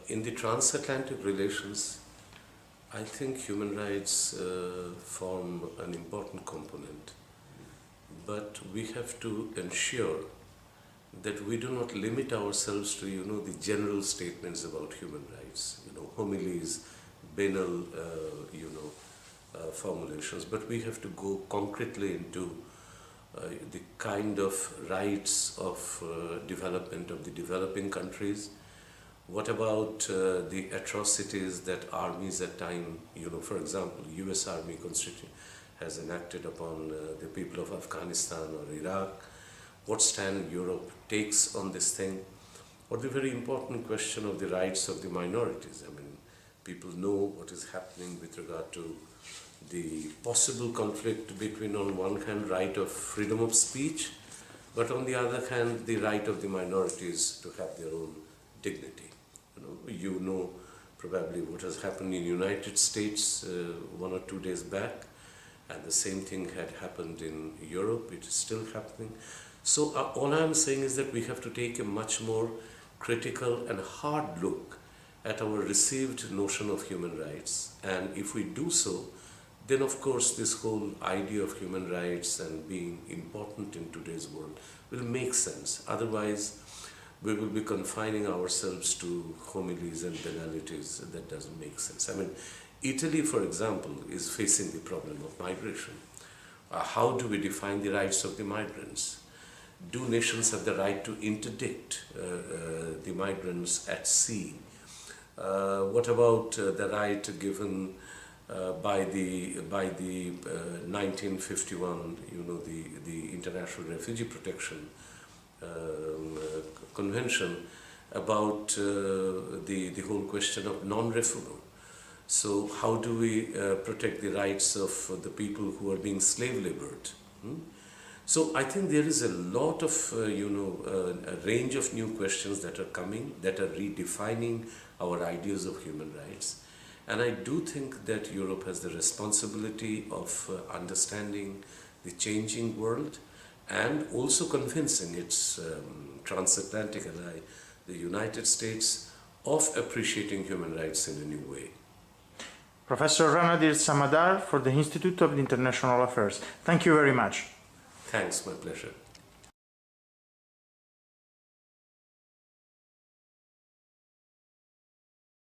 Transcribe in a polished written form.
In the transatlantic relations, I think human rights form an important component, but we have to ensure that we do not limit ourselves to, the general statements about human rights, homilies, banal, formulations, but we have to go concretely into the kind of rights of development of the developing countries. What about the atrocities that armies at time, for example, US Army has enacted upon the people of Afghanistan or Iraq? What stand Europe takes on this thing? Or the very important question of the rights of the minorities. I mean, people know what is happening with regard to the possible conflict between, on one hand, right of freedom of speech, but on the other hand, the right of the minorities to have their own dignity. You know probably what has happened in the United States 1 or 2 days back, and the same thing had happened in Europe. It is still happening. So all I'm saying is that we have to take a much more critical and hard look at our received notion of human rights, and if we do so, then of course this whole idea of human rights and being important in today's world will make sense. Otherwise, we will be confining ourselves to homilies and banalities. That doesn't make sense. I mean, Italy, for example, is facing the problem of migration. How do we define the rights of the migrants? Do nations have the right to interdict the migrants at sea? What about the right given by the 1951, the International Refugee Protection Convention about the whole question of non-refoulement? So how do we protect the rights of the people who are being slave labored? So I think there is a lot of, a range of new questions that are coming, that are redefining our ideas of human rights. And I do think that Europe has the responsibility of understanding the changing world and also convincing its transatlantic ally, the United States, of appreciating human rights in a new way. Professor Ranadir Samaddar for the Institute of International Affairs. Thank you very much. Thanks, my pleasure.